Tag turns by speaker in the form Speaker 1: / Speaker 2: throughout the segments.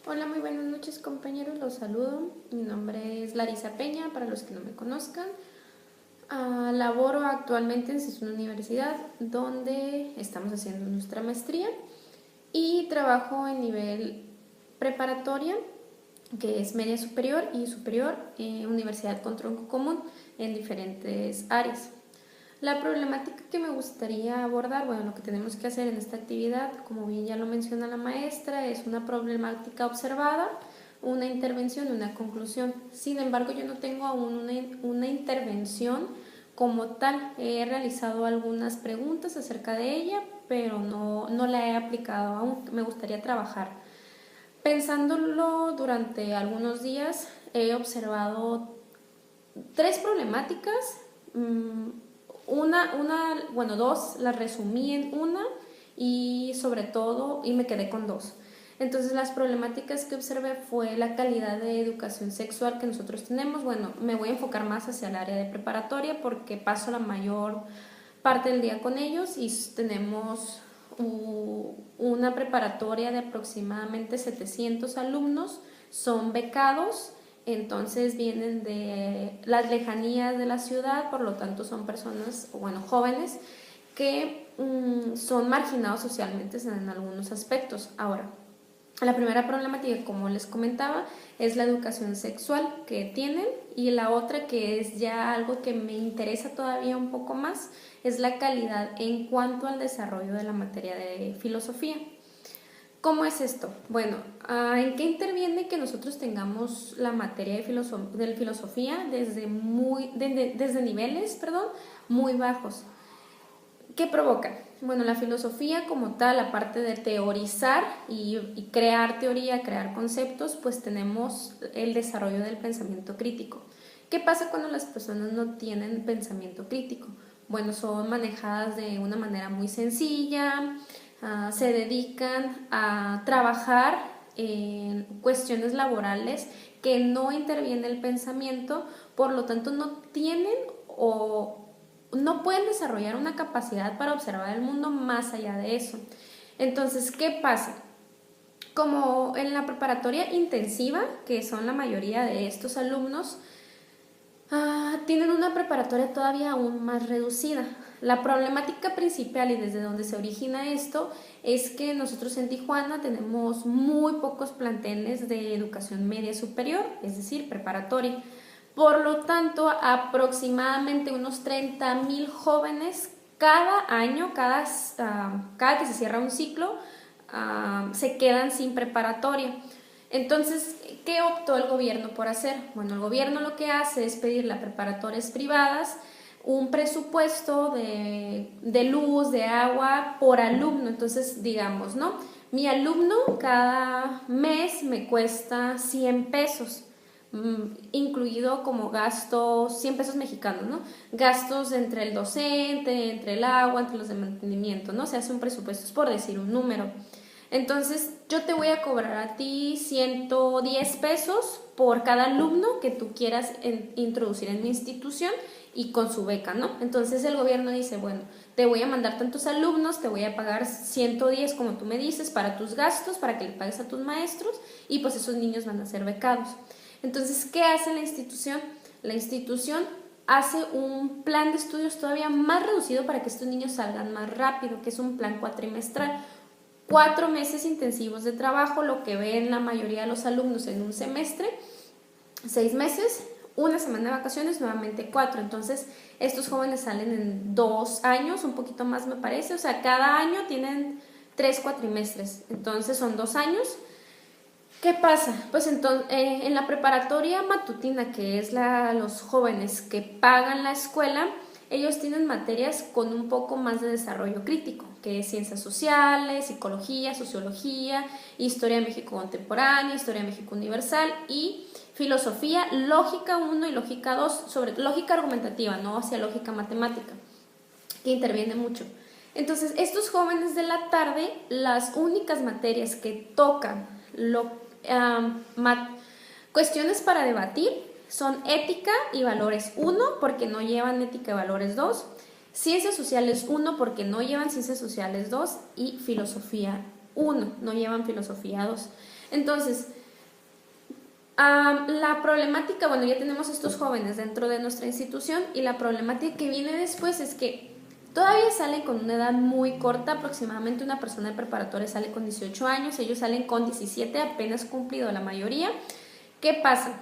Speaker 1: Hola, muy buenas noches compañeros, los saludo. Mi nombre es Larisa Peña, para los que no me conozcan. Laboro actualmente en una universidad donde estamos haciendo nuestra maestría y trabajo en nivel preparatoria, que es media superior y superior, universidad con tronco común en diferentes áreas. La problemática que me gustaría abordar, bueno, lo que tenemos que hacer en esta actividad, como bien ya lo menciona la maestra, es una problemática observada, una intervención y una conclusión. Sin embargo, yo no tengo aún una intervención como tal. He realizado algunas preguntas acerca de ella, pero no la he aplicado aún. Me gustaría trabajar. Pensándolo durante algunos días, he observado tres problemáticas. Dos, las resumí en una y sobre todo, y me quedé con dos. Entonces las problemáticas que observé fue la calidad de educación sexual que nosotros tenemos. Bueno, me voy a enfocar más hacia el área de preparatoria porque paso la mayor parte del día con ellos y tenemos una preparatoria de aproximadamente 700 alumnos, son becados, entonces vienen de las lejanías de la ciudad, por lo tanto son personas, jóvenes que son marginados socialmente en algunos aspectos. Ahora, la primera problemática, como les comentaba, es la educación sexual que tienen, y la otra, que es ya algo que me interesa todavía un poco más, es la calidad en cuanto al desarrollo de la materia de filosofía. ¿Cómo es esto? Bueno, ¿en qué interviene que nosotros tengamos la materia de filosofía desde niveles, muy bajos? ¿Qué provoca? Bueno, la filosofía como tal, aparte de teorizar y crear teoría, crear conceptos, pues tenemos el desarrollo del pensamiento crítico. ¿Qué pasa cuando las personas no tienen pensamiento crítico? Bueno, son manejadas de una manera muy sencilla, se dedican a trabajar en cuestiones laborales que no interviene el pensamiento, por lo tanto no tienen o no pueden desarrollar una capacidad para observar el mundo más allá de eso. Entonces, ¿qué pasa? Como en la preparatoria intensiva, que son la mayoría de estos alumnos, tienen una preparatoria todavía aún más reducida. La problemática principal y desde donde se origina esto es que nosotros en Tijuana tenemos muy pocos planteles de educación media superior, es decir, preparatoria. Por lo tanto, aproximadamente unos 30,000 jóvenes cada año, cada que se cierra un ciclo, se quedan sin preparatoria. Entonces, ¿qué optó el gobierno por hacer? Bueno, el gobierno lo que hace es pedirle a preparatorias privadas un presupuesto de luz, de agua por alumno. Entonces, digamos, ¿no? Mi alumno cada mes me cuesta 100 pesos. Incluido como gastos, 100 pesos mexicanos, ¿no? Gastos entre el docente, entre el agua, entre los de mantenimiento, ¿no? Se hace un presupuesto, es por decir un número. Entonces, yo te voy a cobrar a ti 110 pesos por cada alumno que tú quieras introducir en mi institución y con su beca, ¿no? Entonces el gobierno dice, bueno, te voy a mandar tantos alumnos, te voy a pagar 110 como tú me dices para tus gastos, para que le pagues a tus maestros, y pues esos niños van a ser becados. Entonces, ¿qué hace la institución? La institución hace un plan de estudios todavía más reducido para que estos niños salgan más rápido, que es un plan cuatrimestral. 4 meses intensivos de trabajo, lo que ven la mayoría de los alumnos en un semestre, 6 meses, una semana de vacaciones, nuevamente 4. Entonces, estos jóvenes salen en 2 años, un poquito más me parece, o sea, cada año tienen 3 cuatrimestres, entonces son 2 años. ¿Qué pasa? Pues entonces, en la preparatoria matutina, que es los jóvenes que pagan la escuela, ellos tienen materias con un poco más de desarrollo crítico, que es ciencias sociales, psicología, sociología, historia de México contemporánea, historia de México universal y filosofía, lógica 1 y lógica 2, sobre lógica argumentativa, no hacia lógica matemática, que interviene mucho. Entonces, estos jóvenes de la tarde, las únicas materias que tocan cuestiones para debatir son ética y valores 1, porque no llevan ética y valores 2, ciencias sociales 1, porque no llevan ciencias sociales 2, y filosofía 1, no llevan filosofía 2. Entonces, la problemática, bueno, ya tenemos estos jóvenes dentro de nuestra institución, y la problemática que viene después es que todavía salen con una edad muy corta. Aproximadamente una persona de preparatoria sale con 18 años, ellos salen con 17, apenas cumplido la mayoría. ¿Qué pasa?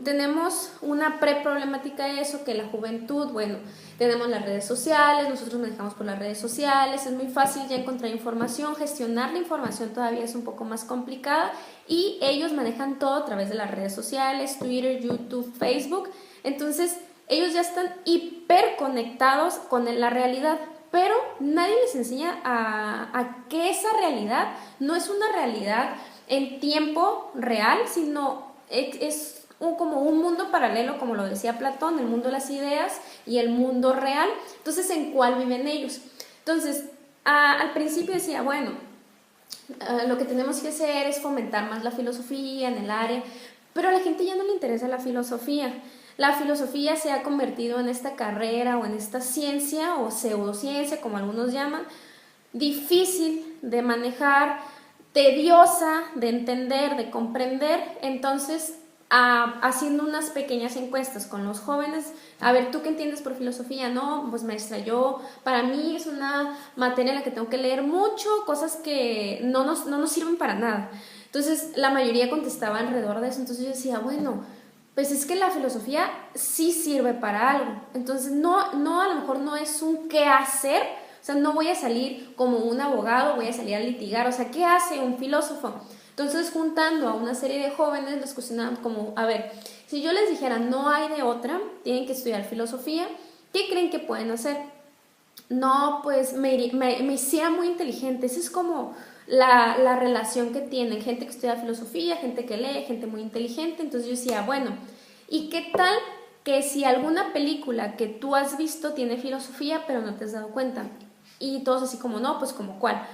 Speaker 1: Tenemos una pre-problemática de eso, que la juventud, bueno, tenemos las redes sociales, nosotros manejamos por las redes sociales, es muy fácil ya encontrar información, gestionar la información todavía es un poco más complicada, y ellos manejan todo a través de las redes sociales, Twitter, YouTube, Facebook. Entonces ellos ya están hiper conectados con la realidad, pero nadie les enseña a que esa realidad no es una realidad en tiempo real, sino es como un mundo paralelo, como lo decía Platón, el mundo de las ideas y el mundo real. Entonces, ¿en cuál viven ellos? Entonces, al principio decía, bueno, lo que tenemos que hacer es fomentar más la filosofía en el área, pero a la gente ya no le interesa la filosofía. La filosofía se ha convertido en esta carrera o en esta ciencia o pseudociencia, como algunos llaman, difícil de manejar, tediosa de entender, de comprender. Entonces, haciendo unas pequeñas encuestas con los jóvenes, a ver, ¿tú qué entiendes por filosofía? No, pues maestra, para mí es una materia en la que tengo que leer mucho, cosas que no nos sirven para nada. Entonces, la mayoría contestaba alrededor de eso. Entonces yo decía, bueno, pues es que la filosofía sí sirve para algo. Entonces, no, a lo mejor no es un qué hacer. O sea, no voy a salir como un abogado, voy a salir a litigar. O sea, ¿qué hace un filósofo? Entonces, juntando a una serie de jóvenes, les cuestionaban como, a ver, si yo les dijera no hay de otra, tienen que estudiar filosofía, ¿qué creen que pueden hacer? No, pues me hiciera muy inteligente. Esa es como la relación que tienen, gente que estudia filosofía, gente que lee, gente muy inteligente. Entonces yo decía, bueno, ¿y qué tal que si alguna película que tú has visto tiene filosofía pero no te has dado cuenta? Y todos así como, no, pues como ¿cuál?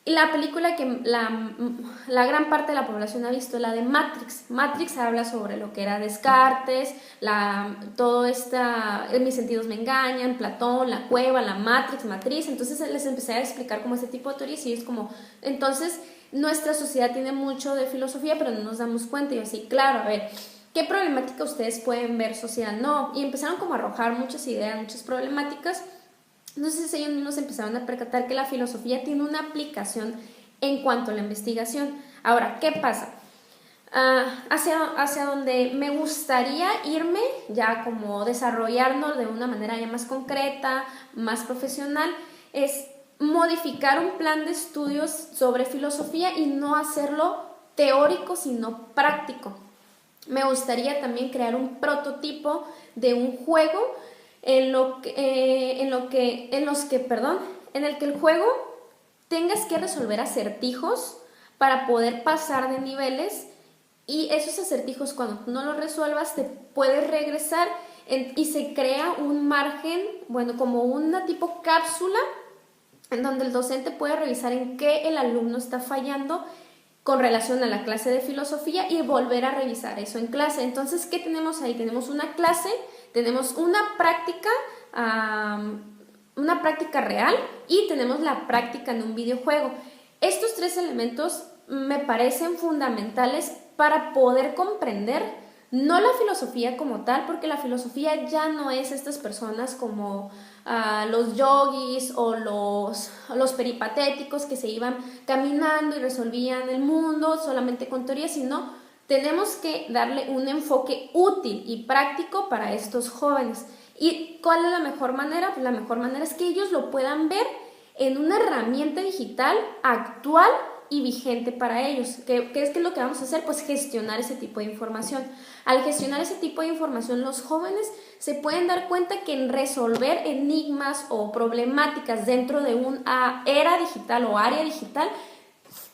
Speaker 1: Y la película que la gran parte de la población ha visto, la de Matrix. Matrix habla sobre lo que era Descartes, todo mis sentidos me engañan, Platón, la cueva, la matriz. Entonces les empecé a explicar como ese tipo de teorías, y es como, entonces nuestra sociedad tiene mucho de filosofía pero no nos damos cuenta. Y yo así, claro, a ver, ¿qué problemática ustedes pueden ver social? No, y empezaron como a arrojar muchas ideas, muchas problemáticas. Entonces ellos mismos empezaron a percatar que la filosofía tiene una aplicación en cuanto a la investigación. Ahora, ¿qué pasa? Hacia donde me gustaría irme, ya como desarrollarnos de una manera ya más concreta, más profesional, es modificar un plan de estudios sobre filosofía y no hacerlo teórico, sino práctico. Me gustaría también crear un prototipo de un juego en el que el juego tengas que resolver acertijos para poder pasar de niveles, y esos acertijos, cuando no los resuelvas, te puedes regresar y se crea un margen, bueno, como una tipo cápsula en donde el docente puede revisar en qué el alumno está fallando con relación a la clase de filosofía y volver a revisar eso en clase. Entonces, ¿qué tenemos ahí? Tenemos una clase, tenemos una práctica real, y tenemos la práctica en un videojuego. Estos tres elementos me parecen fundamentales para poder comprender no la filosofía como tal, porque la filosofía ya no es estas personas como los yogis o los peripatéticos que se iban caminando y resolvían el mundo solamente con teorías, sino tenemos que darle un enfoque útil y práctico para estos jóvenes. ¿Y cuál es la mejor manera? Pues la mejor manera es que ellos lo puedan ver en una herramienta digital actual y vigente para ellos. ¿Qué es lo que vamos a hacer? Pues gestionar ese tipo de información. Al gestionar ese tipo de información, los jóvenes se pueden dar cuenta que en resolver enigmas o problemáticas dentro de una era digital o área digital,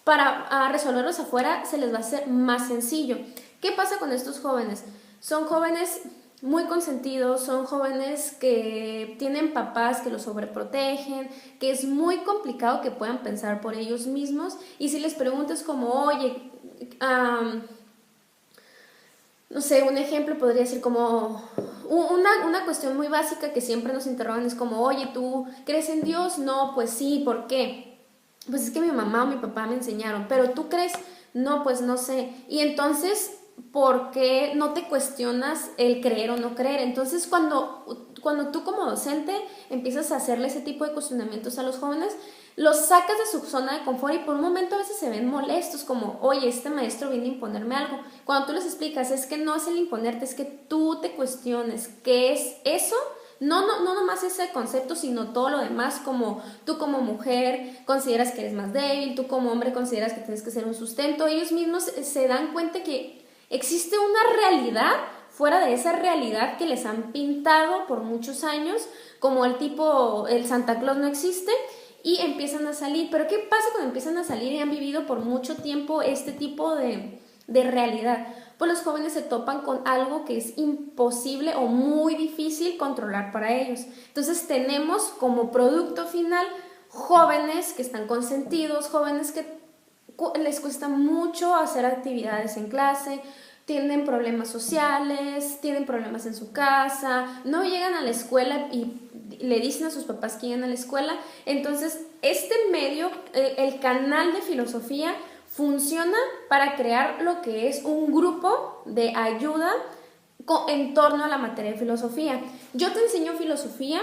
Speaker 1: para resolverlos afuera se les va a hacer más sencillo. ¿Qué pasa con estos jóvenes? Son jóvenes muy consentidos, son jóvenes que tienen papás que los sobreprotegen, que es muy complicado que puedan pensar por ellos mismos, y si les preguntas como, oye, no sé, un ejemplo podría ser como una cuestión muy básica que siempre nos interrogan es como, oye, ¿tú crees en Dios? No, pues sí, ¿por qué? pues es que mi mamá o mi papá me enseñaron, pero tú crees, no, pues no sé. Y entonces, ¿por qué no te cuestionas el creer o no creer? Entonces, cuando tú como docente empiezas a hacerle ese tipo de cuestionamientos a los jóvenes, los sacas de su zona de confort y por un momento a veces se ven molestos, como, oye, este maestro viene a imponerme algo. Cuando tú les explicas, es que no es el imponerte, es que tú te cuestiones qué es eso. No nomás ese concepto, sino todo lo demás, como tú como mujer consideras que eres más débil, tú como hombre consideras que tienes que ser un sustento. Ellos mismos se dan cuenta que existe una realidad fuera de esa realidad que les han pintado por muchos años, como el Santa Claus no existe, y empiezan a salir. Pero ¿qué pasa cuando empiezan a salir y han vivido por mucho tiempo este tipo de realidad? Pues los jóvenes se topan con algo que es imposible o muy difícil controlar para ellos. Entonces tenemos como producto final jóvenes que están consentidos, jóvenes que les cuesta mucho hacer actividades en clase, tienen problemas sociales, tienen problemas en su casa, no llegan a la escuela y le dicen a sus papás que llegan a la escuela. Entonces este medio, el canal de filosofía, funciona para crear lo que es un grupo de ayuda en torno a la materia de filosofía. Yo te enseño filosofía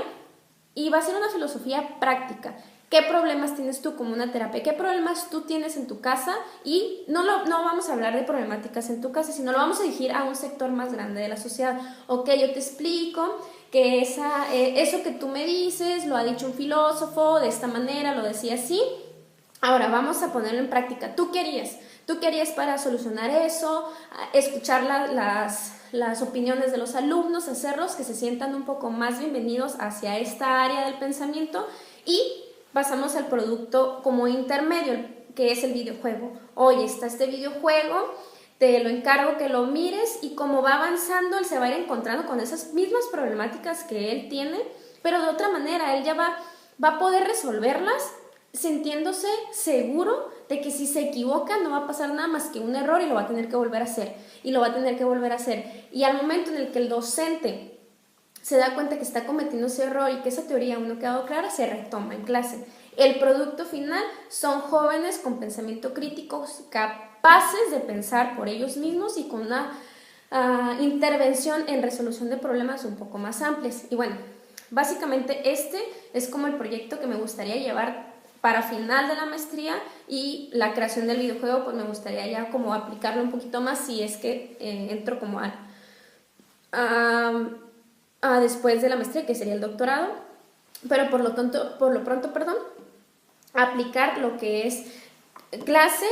Speaker 1: y va a ser una filosofía práctica. ¿Qué problemas tienes tú como una terapia? ¿Qué problemas tú tienes en tu casa? Y no vamos a hablar de problemáticas en tu casa, sino lo vamos a dirigir a un sector más grande de la sociedad. Ok, yo te explico que eso que tú me dices lo ha dicho un filósofo de esta manera, lo decía así. Ahora vamos a ponerlo en práctica. ¿Tú querías para solucionar eso, escuchar las opiniones de los alumnos, hacerlos que se sientan un poco más bienvenidos hacia esta área del pensamiento? Y pasamos al producto como intermedio, que es el videojuego. Oye, está este videojuego, te lo encargo que lo mires, y como va avanzando, él se va a ir encontrando con esas mismas problemáticas que él tiene, pero de otra manera. Él ya va a poder resolverlas sintiéndose seguro de que si se equivoca no va a pasar nada más que un error y lo va a tener que volver a hacer, y lo va a tener que volver a hacer. Y al momento en el que el docente se da cuenta que está cometiendo ese error y que esa teoría aún no ha quedado clara, se retoma en clase. El producto final son jóvenes con pensamiento crítico, capaces de pensar por ellos mismos y con una intervención en resolución de problemas un poco más amplias. Y bueno, básicamente este es como el proyecto que me gustaría llevar para final de la maestría, y la creación del videojuego pues me gustaría ya como aplicarlo un poquito más si es que entro como después de la maestría, que sería el doctorado, pero por lo pronto, aplicar lo que es clase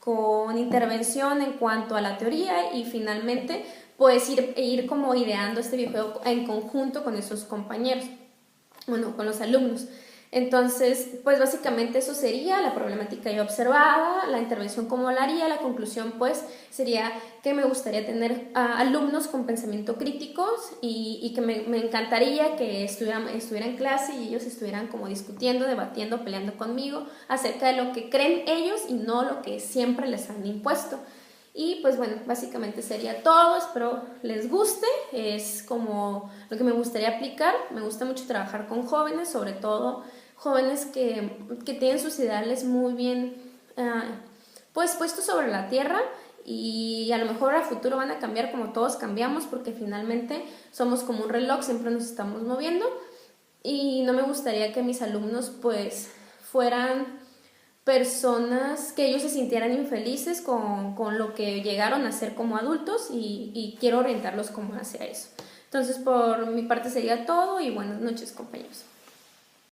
Speaker 1: con intervención en cuanto a la teoría, y finalmente pues ir como ideando este videojuego en conjunto con esos compañeros, bueno, con los alumnos. Entonces, pues básicamente eso sería la problemática ya observada, la intervención como la haría. La conclusión pues sería que me gustaría tener alumnos con pensamiento críticos, y que me encantaría que estuviera en clase y ellos estuvieran como discutiendo, debatiendo, peleando conmigo acerca de lo que creen ellos y no lo que siempre les han impuesto. Y pues bueno, básicamente sería todo. Espero les guste, es como lo que me gustaría aplicar. Me gusta mucho trabajar con jóvenes, sobre todo jóvenes que tienen sus ideales muy bien pues puestos sobre la tierra, y a lo mejor a futuro van a cambiar como todos cambiamos, porque finalmente somos como un reloj, siempre nos estamos moviendo, y no me gustaría que mis alumnos pues fueran personas que ellos se sintieran infelices con lo que llegaron a ser como adultos, y quiero orientarlos como hacia eso. Entonces por mi parte sería todo, y buenas noches, compañeros.